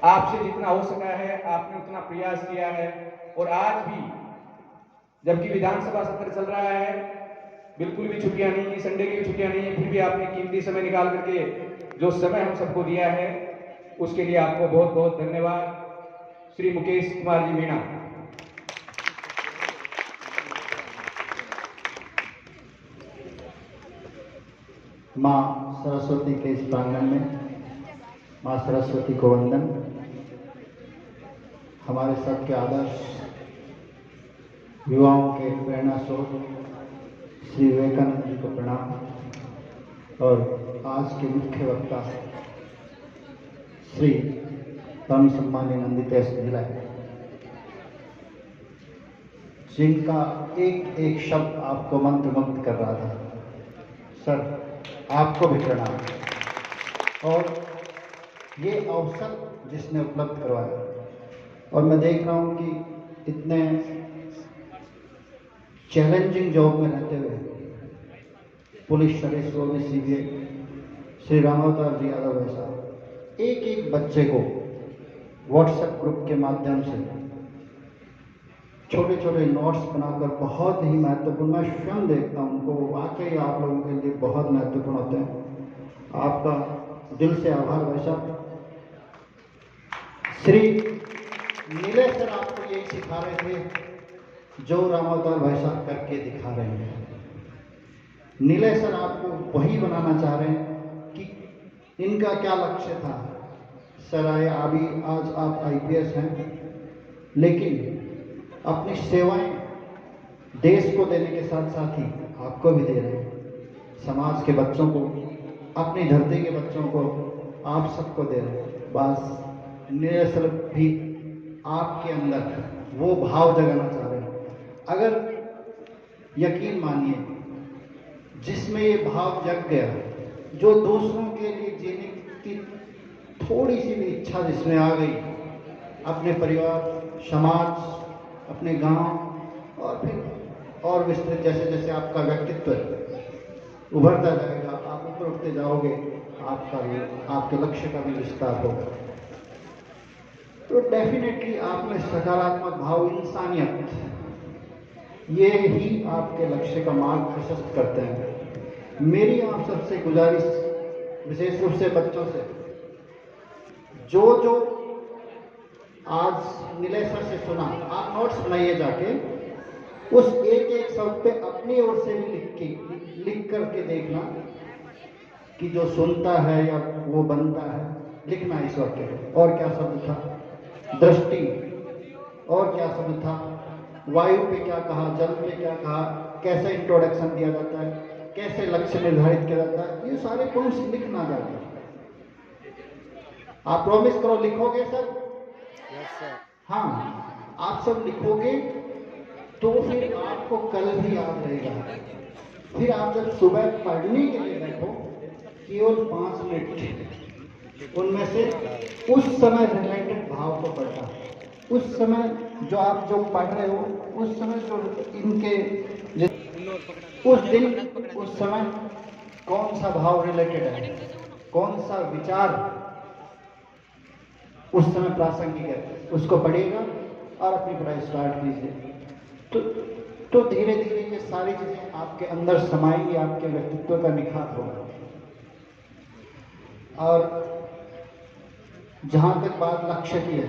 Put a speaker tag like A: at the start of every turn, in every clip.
A: आपसे जितना हो सका है आपने उतना प्रयास किया है। और आज भी जबकि विधानसभा सत्र चल रहा है, बिल्कुल भी छुट्टियां नहीं है, संडे की भी छुट्टियां नहीं है, फिर भी आपने कीमती समय निकाल करके जो समय हम सबको दिया है उसके लिए आपको बहुत बहुत धन्यवाद। श्री मुकेश कुमार जी मीणा।
B: माँ सरस्वती के इस प्रांगण में माँ सरस्वती को वंदन। हमारे सबके आदर्श युवाओं के प्रेरणा स्रोत श्री विवेकानंद जी को प्रणाम। और आज के मुख्य वक्ता श्री परम सम्मान्य नंदितेश भिलाई, जिनका एक एक शब्द आपको मंत्रमुग्ध कर रहा था। सर, आपको भी प्रणाम। और ये अवसर जिसने उपलब्ध करवाया, और मैं देख रहा हूँ कि इतने चैलेंजिंग जॉब में रहते हुए पुलिस सर्विस वो भी सीबीआई, श्री रामावतार जी यादव भाई साहब एक एक बच्चे को व्हाट्सएप ग्रुप के माध्यम से छोटे छोटे नोट्स बनाकर बहुत ही महत्वपूर्ण, मैं स्वयं देखता हूँ उनको, वाकई आप लोगों के लिए बहुत महत्वपूर्ण होते हैं। आपका दिल से आभार भाई साहब। श्री नीले सर आपको यही सिखा रहे थे जो रामावतार भाई साहब करके दिखा रहे हैं। नीले सर आपको वही बनाना चाह रहे हैं कि इनका क्या लक्ष्य था। सर अभी आज आप आईपीएस हैं, लेकिन अपनी सेवाएं देश को देने के साथ साथ ही आपको भी दे रहे हैं। समाज के बच्चों को, अपनी धरती के बच्चों को, आप सबको दे रहे हैं। बस नीले सर भी आपके अंदर वो भाव जगाना चाह रहे हैं। अगर यकीन मानिए, जिसमें ये भाव जग गया, जो दूसरों के लिए जीने की थोड़ी सी भी इच्छा जिसमें आ गई, अपने परिवार, समाज, अपने गांव और फिर और विस्तृत, जैसे जैसे आपका व्यक्तित्व उभरता जाएगा, आप ऊपर उठते जाओगे, आपके लक्ष्य का भी विस्तार होगा। तो डेफिनेटली आप में सकारात्मक भाव, इंसानियत, ये ही आपके लक्ष्य का मार्ग प्रशस्त करते हैं। मेरी आप सबसे गुजारिश, विशेष रूप से बच्चों से, जो आज नीले सर से सुना, आप नोट्स बनाइए जाके, उस एक एक शब्द पे अपनी ओर से भी लिख करके देखना कि जो सुनता है या वो बनता है, लिखना इस वाक्य। और क्या शब्द था? दृष्टि। और क्या शब्द था? वायु पे क्या कहा, जल पे क्या कहा, कैसे इंट्रोडक्शन दिया जाता है, कैसे लक्ष्य निर्धारित किया जाता है, ये सारे पॉइंट्स लिखना जाता है। आप प्रॉमिस करो लिखोगे सर?
C: Yes sir.
B: हाँ, आप सब लिखोगे तो फिर आपको कल भी याद रहेगा। फिर आप जब सुबह पढ़ने के लिए बैठो, केवल 5 मिनट उनमें से उस समय रिलेटेड भाव को पढ़ना। उस समय जो पढ़ रहे हो, उस समय जो इनके उस दिन, उस समय कौन सा भाव रिलेटेड है, कौन सा विचार उस समय प्रासंगिक है, उसको पढ़िएगा और अपनी पढ़ाई स्टार्ट कीजिए। तो धीरे धीरे ये सारी चीजें आपके अंदर समाएंगी, आपके व्यक्तित्व का निखार होगा। और जहां तक बात लक्ष्य की है,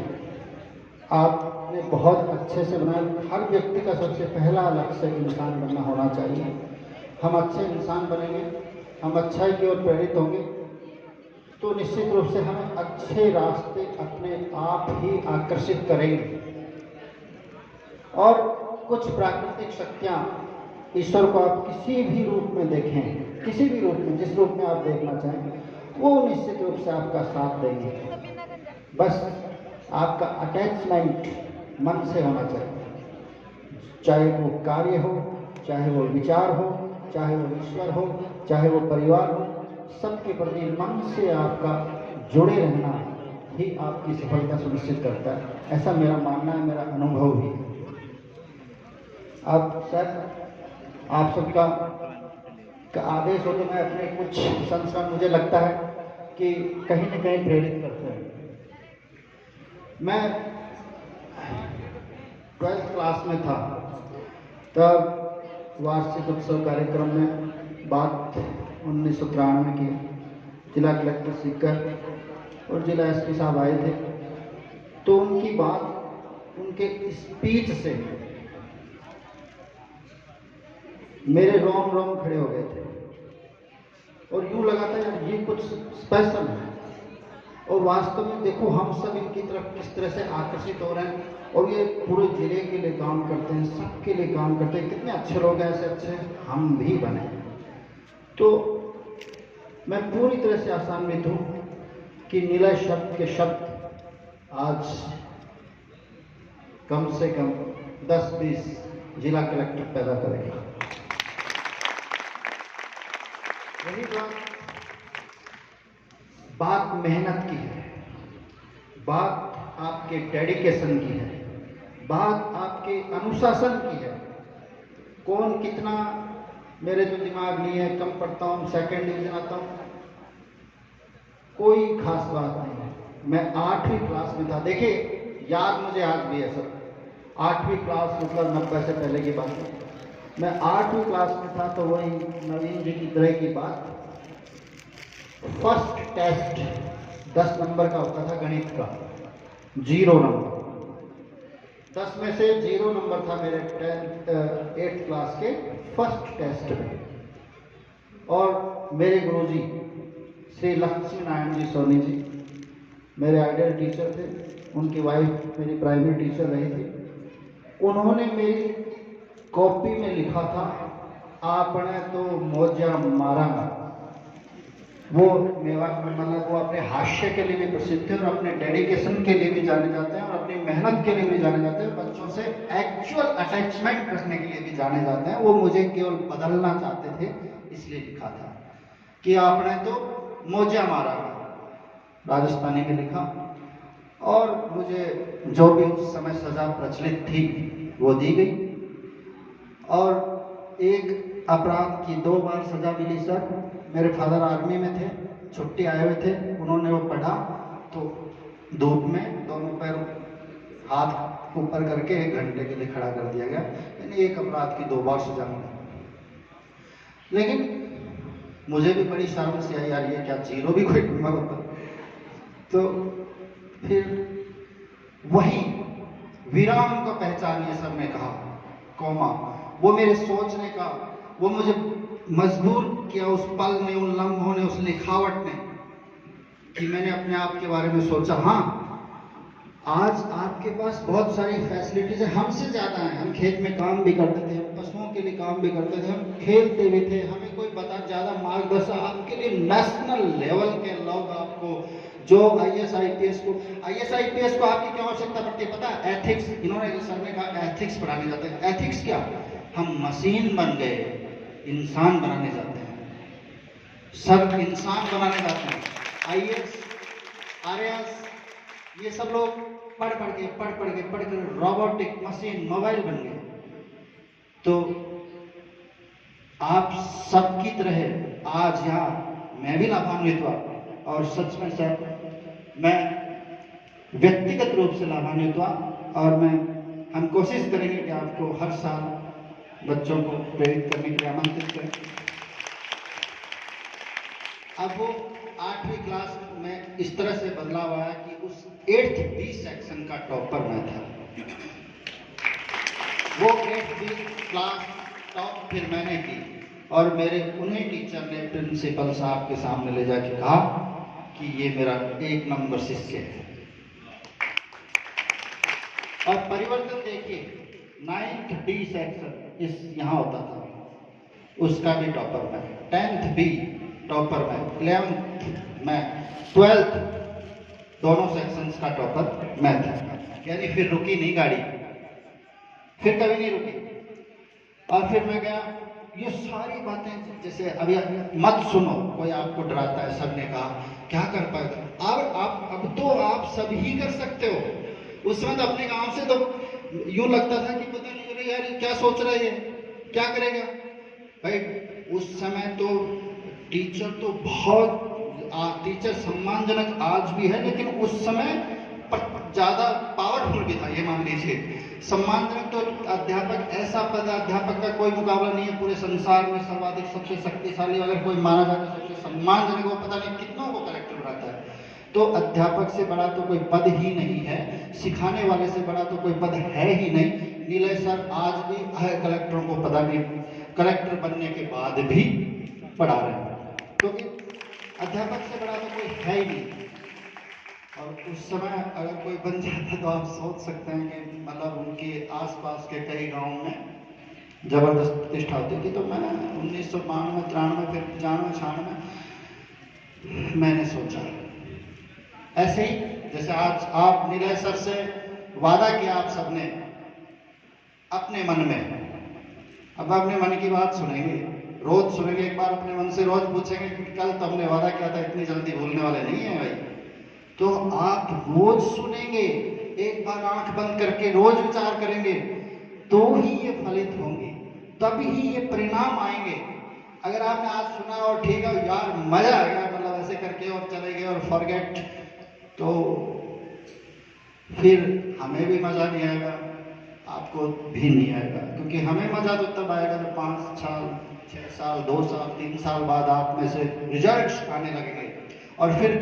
B: आपने बहुत अच्छे से बनाया। हर व्यक्ति का सबसे पहला लक्ष्य इंसान बनना होना चाहिए। हम अच्छे इंसान बनेंगे, हम अच्छाई की ओर प्रेरित होंगे, तो निश्चित रूप से हमें अच्छे रास्ते अपने आप ही आकर्षित करेंगे। और कुछ प्राकृतिक शक्तियां, ईश्वर को आप किसी भी रूप में देखें, किसी भी रूप में, जिस रूप में आप देखना चाहें, वो निश्चित रूप से आपका साथ देंगे। बस आपका अटैचमेंट मन से होना चाहिए। चाहे वो कार्य हो, चाहे वो विचार हो, चाहे वो ईश्वर हो, चाहे वो परिवार हो, सबके प्रति मन से आपका जुड़े रहना ही आपकी सफलता सुनिश्चित करता है। ऐसा मेरा मानना है, मेरा अनुभव भी। अब सर, आप सबका आदेश हो तो मैं अपने कुछ संस्करण, मुझे लगता है कि कहीं न कहीं प्रेरित करते हैं। मैं 12th क्लास में था, तब वार्षिक उत्सव कार्यक्रम में बात 1993 की, जिला कलेक्टर सीकर और जिला एसपी साहब आए थे, तो उनकी बात, उनके स्पीच से मेरे रोम रोम खड़े हो गए थे और यूं लगा था यार ये कुछ स्पेशल है। और वास्तव में देखो हम सब इनकी तरफ किस तरह से आकर्षित हो रहे हैं और ये पूरे जिले के लिए काम करते हैं, सबके लिए काम करते हैं। कितने अच्छे लोग हैं, ऐसे अच्छे हम भी बने। तो मैं पूरी तरह से आशान्वित हूँ कि निलय शब्द के शब्द आज कम से कम 10-20 जिला कलेक्टर पैदा करेगा। यही बात मेहनत की है, बात आपके डेडिकेशन की है, बात आपके अनुशासन की है। कौन कितना, मेरे जो दिमाग नहीं है, कम पढ़ता हूँ, सेकंड डिवीजन आता हूँ, कोई खास बात नहीं है। मैं 8वीं क्लास में था, देखिए याद मुझे आज भी है सब, 8वीं क्लास मतलब 90 से पहले की बात है। मैं 8वीं क्लास में था तो वही नवीन जी की तरह की बात, फर्स्ट टेस्ट 10 नंबर का होता था गणित का, 0 नंबर, 10 में से 0 नंबर था मेरे 8th क्लास के फर्स्ट टेस्ट में। और मेरे गुरुजी श्री लक्ष्मी नारायण जी सोनी जी मेरे आइडियल टीचर थे, उनकी वाइफ मेरी प्राइमरी टीचर रही थी। उन्होंने मेरी कॉपी में लिखा था, आपने तो मौजा मारा। वो मतलब वो अपने हास्य के लिए भी प्रसिद्ध थे और अपने डेडिकेशन के लिए भी जाने जाते हैं और अपनी मेहनत के लिए भी जाने जाते हैं, बच्चों से एक्चुअल अटैचमेंट रखने के लिए भी जाने जाते हैं। वो मुझे केवल बदलना चाहते थे, इसलिए लिखा था कि आपने तो मौजा मारा, राजस्थानी में लिखा। और मुझे जो भी उस समय सजा प्रचलित थी वो दी गई और एक अपराध की 2 बार सजा मिली सर। मेरे फादर आर्मी में थे, छुट्टी आए हुए थे, उन्होंने वो पढ़ा तो धूप में दोनों पैर हाथ ऊपर करके 1 घंटे के लिए खड़ा कर दिया गया, यानी एक अपराध की 2 बार सजा मिली। लेकिन मुझे भी बड़ी शर्म से आई, यार ये क्या 0 भी कोई नंबर होता। तो फिर वही विराम को पहचानिए सर ने कहा, कौमा, वो मेरे सोचने का, वो मुझे मजबूर किया उस पल में, उन लम्हों ने, उस लिखावट ने, कि मैंने अपने आप के बारे में सोचा। हाँ, आज आपके पास बहुत सारी फैसिलिटीज है, हमसे ज्यादा है। हम खेत में काम भी करते थे, पशुओं के लिए काम भी करते थे, हम खेलते भी थे, हमें कोई बता ज्यादा मार्गदर्शन आपके लिए नेशनल लेवल के लोग, आपको जो IAS IPS को आपकी क्या आवश्यकता पड़ती है पता है? एथिक्स। इन्होंने सर ने कहा एथिक्स पढ़ाने जाते हैं। एथिक्स क्या? हम मशीन बन गए, इंसान बनाने जाते हैं, सब इंसान बनाने जाते हैं। IAS RAS ये सब लोग पढ़ के रोबोटिक मशीन मोबाइल बन गए। तो आप सबकी तरह आज यहाँ मैं भी लाभान्वित हुआ और सच में सर मैं व्यक्तिगत रूप से लाभान्वित हुआ और हम कोशिश करेंगे कि आपको हर साल बच्चों को प्रेरित करने के लिए आमंत्रित करें। अब वो 8वीं क्लास में इस तरह से बदलाव आया कि उस 8th B सेक्शन का टॉपर मैं था। वो 8th B क्लास टॉप फिर मैंने की और मेरे उन्हीं टीचर ने प्रिंसिपल साहब के सामने ले जाके कहा कि ये मेरा 1 नंबर शिष्य है। और परिवर्तन देखिए, 9th B सेक्शन इस यहाँ होता था, उसका भी टॉपर मैं, 10th B टॉपर मैं, 11th मैं, 12th दोनों सेक्शंस का टॉपर मैं था। यानी फिर रुकी नहीं गाड़ी, फिर कभी नहीं रुकी। और फिर मैं गया, ये सारी बातें जैसे अभी मत सुनो, कोई आपको डराता है, सब ने कहा क्या कर पाएगा। अब तो आप सब ही कर सकते हो। उस समय तो अपने गांव से तो यूं लगता था कि पता नहीं अरे यार क्या सोच रहा है, ये क्या करेगा भाई। उस समय तो टीचर टीचर सम्मानजनक आज भी है, लेकिन उस समय ज्यादा पावरफुल भी था, ये मान लीजिए। सम्मानजनक तो अध्यापक ऐसा पद है, अध्यापक का कोई मुकाबला नहीं है पूरे संसार में, सर्वाधिक सबसे शक्तिशाली अगर कोई माना जाता है सबसे सम्मानजनक, वो पता नहीं कितनों को कलेक्टर बनाता है। तो अध्यापक से बड़ा तो कोई पद ही नहीं है, सिखाने वाले से बड़ा तो कोई पद है ही नहीं। नीलय सर आज भी कलेक्टरों को पता नहीं, कलेक्टर बनने के बाद भी पढ़ा रहे हैं, क्योंकि अध्यापक से बड़ा तो कोई है ही नहीं। और उस समय अगर कोई बन जाता तो आप सोच सकते हैं कि मतलब उनके आसपास के कई गांवों में जबरदस्त प्रतिष्ठा होती थी। तो मैं 1992, 93, फिर 95, 96 मैंने सोचा ऐसे ही जैसे आज आप नीलय सर से वादा किया आप सबने अपने मन में, अब अपने मन की बात सुनेंगे, रोज सुनेंगे, एक बार अपने मन से रोज पूछेंगे कि कल तो हमने वादा किया था, इतनी जल्दी भूलने वाले नहीं है भाई। तो आप रोज सुनेंगे, एक बार आंख बंद करके रोज विचार करेंगे, तो ही ये फलित होंगे, तभी ही ये परिणाम आएंगे। अगर आपने आज सुना और ठीक है यार मजा आ गया, मतलब ऐसे करके और चले गए और फॉरगेट, तो फिर हमें भी मजा नहीं आएगा, आपको भी नहीं आएगा। क्योंकि हमें मजा तो तब आएगा जब 5 साल, 6 साल, 2 साल, 3 साल बाद आप में से रिजल्ट्स आने लगेंगे, और फिर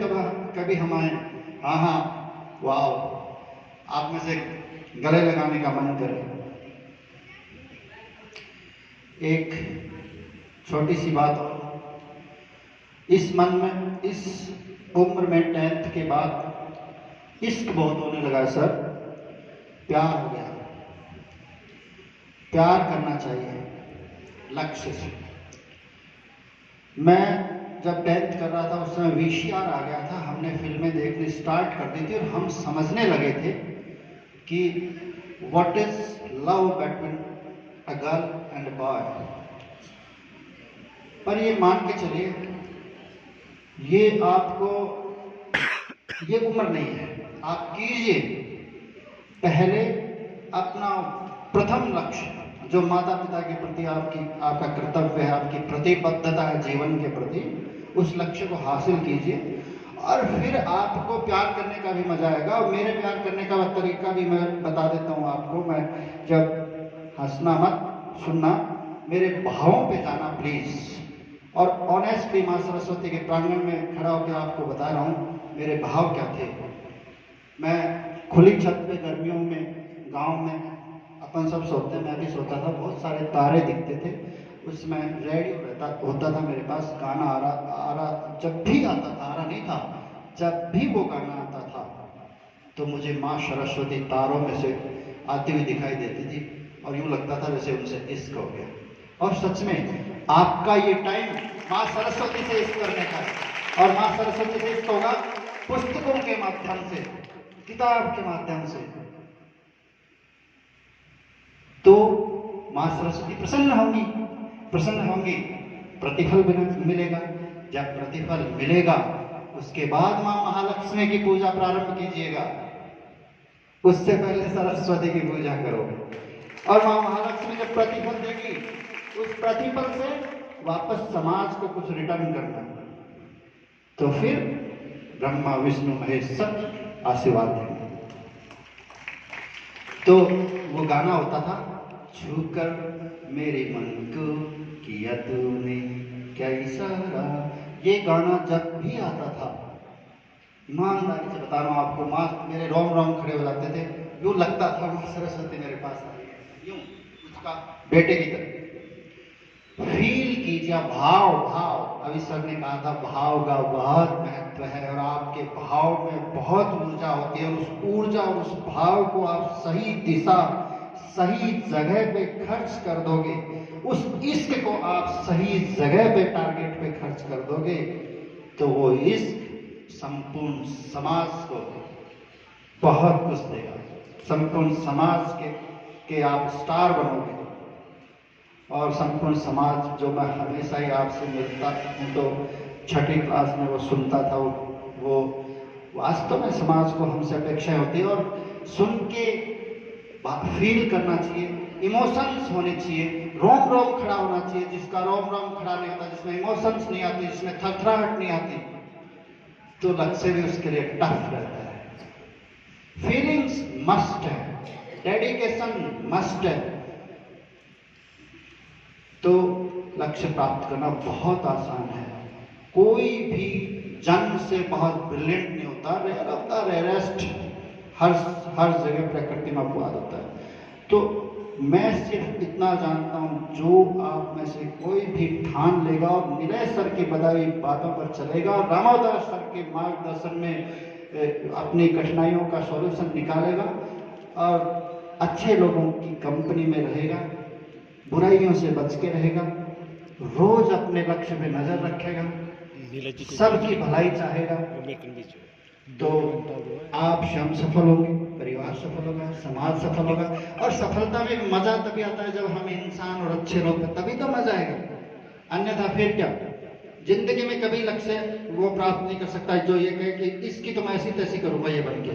B: कभी हमारे हाँ वाह आप में से गले लगाने का मन करे। एक छोटी सी बात और, इस मन में, इस उम्र में 10th के बाद इश्क बहुत होने लगा सर, प्यार हो गया। प्यार करना चाहिए लक्ष्य से। मैं जब 10th कर रहा था उस समय VCR आ गया था, हमने फिल्में देखनी स्टार्ट कर दी थी और हम समझने लगे थे कि what is love between a girl and a boy. पर ये मान के चलिए, ये आपको, ये उम्र नहीं है, आप कीजिए पहले अपना प्रथम लक्ष्य, जो माता पिता के प्रति आपका कर्तव्य है, आपकी प्रतिबद्धता है जीवन के प्रति, उस लक्ष्य को हासिल कीजिए और फिर आपको प्यार करने का भी मजा आएगा। और मेरे प्यार करने का तरीका भी मैं बता देता हूँ आपको। मैं जब हंसना मत, सुनना, मेरे भावों पे जाना प्लीज। और ऑनेस्टली माँ सरस्वती के प्रांगण में खड़ा होकर आपको बता रहा हूँ मेरे भाव क्या थे। मैं खुली छत पे गर्मियों में गांव में अपन सब सोते, मैं भी सोता था, बहुत सारे तारे दिखते थे। उसमें रेडियो होता था मेरे पास, गाना आ रहा जब भी आता था, आ रहा नहीं था, जब भी वो गाना आता था तो मुझे माँ सरस्वती तारों में से आती हुई दिखाई देती थी और यूं लगता था जैसे उनसे इश्क हो गया। और सच में आपका ये टाइम माँ सरस्वती से इश्क करने का है, और माँ सरस्वती से इश्क होगा पुस्तकों के माध्यम से, किताब के माध्यम से। तो माँ सरस्वती प्रसन्न होंगी, प्रतिफल मिलेगा। जब प्रतिफल मिलेगा उसके बाद माँ महालक्ष्मी की पूजा प्रारंभ कीजिएगा, उससे पहले सरस्वती की पूजा करोगे। और माँ महालक्ष्मी जब प्रतिफल देगी, उस प्रतिफल से वापस समाज को कुछ रिटर्न करना, तो फिर ब्रह्मा विष्णु महेश सब आशीर्वाद देंगे। तो वो गाना होता था, छूकर मेरे मन को किया तूने क्या इशारा। ये गाना जब भी आता था, ईमानदारी से बता रहा हूँ आपको, माँ मेरे रोम रोम खड़े हो जाते थे, यूं लगता था माँ सरस्वती मेरे पास आई है, यूं उसका बेटे की तरह। फील कीजिए, भाव। अभी सर ने कहा था भाव का बहुत महत्व है, और आपके भाव में बहुत ऊर्जा होती है, और उस ऊर्जा और उस भाव को आप सही दिशा, सही जगह पे खर्च कर दोगे, उस इश्क को आप सही जगह पे, टारगेट पे खर्च कर दोगे, तो वो इश्क संपूर्ण समाज को बहुत कुछ देगा। संपूर्ण समाज के आप स्टार बनोगे। और संपूर्ण समाज, जो मैं हमेशा ही आपसे मिलता हूँ, तो 6ठी क्लास में वो सुनता था, वो वास्तव में समाज को हमसे अपेक्षा होती है, और सुन के फील करना चाहिए, इमोशंस होने चाहिए, रोम रोम खड़ा होना चाहिए। जिसका रोम रोम खड़ा नहीं होता, जिसमें इमोशंस नहीं आती, जिसमें थरथराहट नहीं आती, तो लक्ष्य भी उसके लिए टफ रहता है। फिर मस्ट है, डेडिकेशन मस्ट है। तो लक्ष्य प्राप्त करना बहुत आसान है। कोई भी जन्म से बहुत ब्रिलियंट नहीं होता, रेयर होता, रेयरेस्ट हर जगह प्रकृति में अपवाद होता है। तो मैं सिर्फ इतना जानता हूँ, जो आप में से कोई भी ठान लेगा और निलय सर की बताई बातों पर चलेगा, रामादास सर के मार्गदर्शन में अपनी कठिनाइयों का सॉल्यूशन निकालेगा और अच्छे लोगों की कंपनी में रहेगा, बुराइयों से बच के रहेगा, रोज अपने लक्ष्य पे नजर रखेगा, सबकी भलाई चाहेगा, तो आप स्वयं सफल होंगे, परिवार सफल होगा, समाज सफल होगा। और सफलता में मजा तभी आता है जब हम इंसान और अच्छे लोग हैं, तभी तो मजा आएगा, अन्यथा फिर क्या। जिंदगी में कभी लक्ष्य वो प्राप्त नहीं कर सकता जो ये कहे कि इसकी तो मैं ऐसी तैसी करूंगा ये बन के।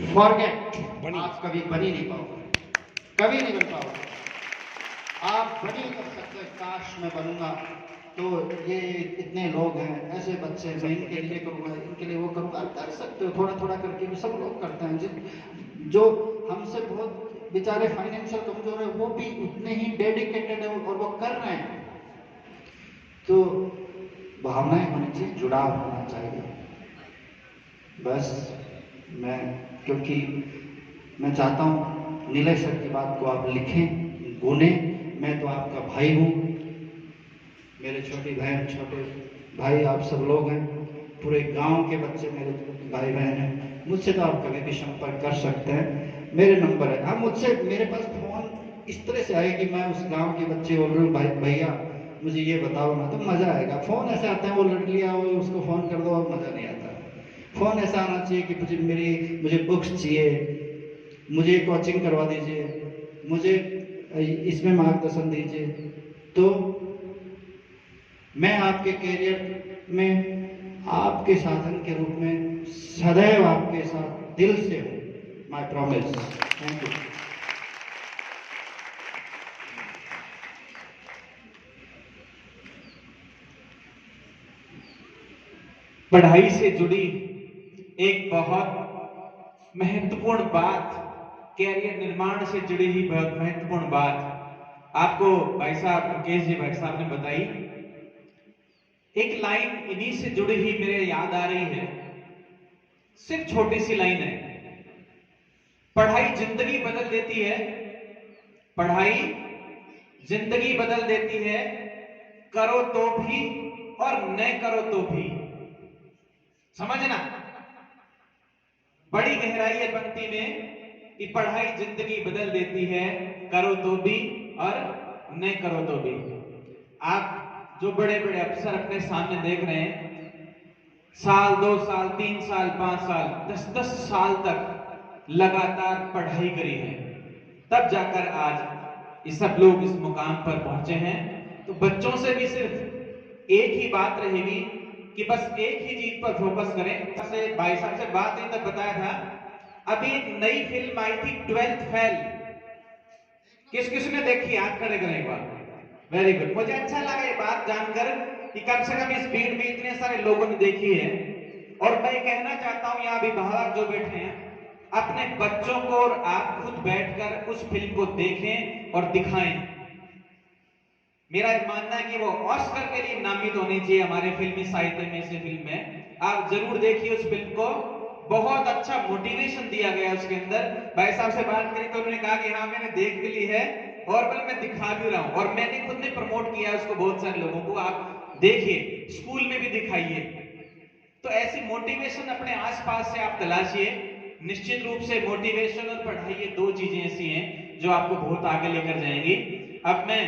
B: फॉरगेट, आप कभी बन ही नहीं पाओगे, कभी नहीं बन पाओगे। आप बन ही कर सकते, काश मैं बनूंगा तो ये इतने लोग हैं, ऐसे बच्चे, मैं इनके लिए करूँगा, इनके लिए वो करूँगा, कर सकते हो थोड़ा थोड़ा करके, सब लोग करते हैं। जो हमसे बहुत बेचारे फाइनेंशियल कमजोर है, वो भी उतने ही डेडिकेटेड है और वो कर रहे हैं। तो भावनाएं होनी चाहिए, जुड़ाव होना चाहिए। बस क्योंकि मैं चाहता हूँ नीलय सर की बात को आप लिखें, गुने। मैं तो आपका भाई हूँ, मेरे छोटी बहन, छोटे भाई आप सब लोग हैं, पूरे गांव के बच्चे मेरे भाई बहन हैं। मुझसे तो आप कभी भी संपर्क कर सकते हैं, मेरे नंबर है। हाँ, मुझसे मेरे पास फोन इस तरह से आए कि मैं उस गांव के बच्चे बोल रहा हूँ, भाई भैया मुझे ये बताओ ना, तो मज़ा आएगा। फ़ोन ऐसे आते हैं, वो लड़की आओ उसको फ़ोन कर दो, अब मज़ा नहीं आता। फ़ोन ऐसा आना चाहिए कि मुझे बुक्स चाहिए, मुझे कोचिंग करवा दीजिए, मुझे इसमें मार्गदर्शन दीजिए। तो मैं आपके करियर में आपके साधन के रूप में सदैव आपके साथ दिल से हूँ, माय प्रॉमिस। Thank you.
A: पढ़ाई से जुड़ी एक बहुत महत्वपूर्ण बात, कैरियर निर्माण से जुड़ी ही बहुत महत्वपूर्ण बात आपको भाई साहब, मुकेश जी भाई साहब ने बताई। एक लाइन इन्हीं से जुड़ी ही मेरे याद आ रही है, सिर्फ छोटी सी लाइन है। पढ़ाई जिंदगी बदल देती है, पढ़ाई जिंदगी बदल देती है, करो तो भी और न करो तो भी। समझना, बड़ी गहराई है पंक्ति में कि पढ़ाई जिंदगी बदल देती है, करो तो भी और न करो तो भी। आप जो बड़े बड़े अफसर अपने सामने देख रहे हैं, साल 2 साल 3 साल 5 साल 10 साल तक लगातार पढ़ाई करी है, तब जाकर आज ये सब लोग इस मुकाम पर पहुंचे हैं। तो बच्चों से भी सिर्फ एक ही बात रहेगी कि बस एक ही चीज पर फोकस करें। जैसे भाई साहब से बात नहीं तब बताया था, अभी एक नई फिल्म आई थी 12th फेल, किस किसने देखी? हाथ खड़े करें एक बार। Very good. मुझे अच्छा लगा ये बात जानकर कि कम से कम इस भीड़ में इतने सारे लोगों ने देखी है। और मैं कहना चाहता हूं यहाँ अभिभावक जो बैठे हैं, अपने बच्चों को और आप खुद बैठकर उस फिल्म को देखें और दिखाएं। मेरा मानना है कि वो ऑस्कर के लिए नामित होनी चाहिए हमारे फिल्मी साहित्य में। से फिल्म है, आप जरूर देखिए उस फिल्म को, बहुत अच्छा मोटिवेशन दिया गया उसके अंदर। भाई साहब से बात करी तो उन्होंने कहा कि हाँ मैंने देख भी ली है और बल मैं दिखा भी रहा हूं, और मैंने खुद ने प्रमोट किया उसको बहुत सारे लोगों को। आप देखिए, स्कूल में भी दिखाइए। तो ऐसी मोटिवेशन अपने आसपास से आप तलाशिए। निश्चित रूप से मोटिवेशन और पढ़ाई, ये दो चीजें ऐसी हैं जो आपको बहुत आगे लेकर जाएंगी। अब मैं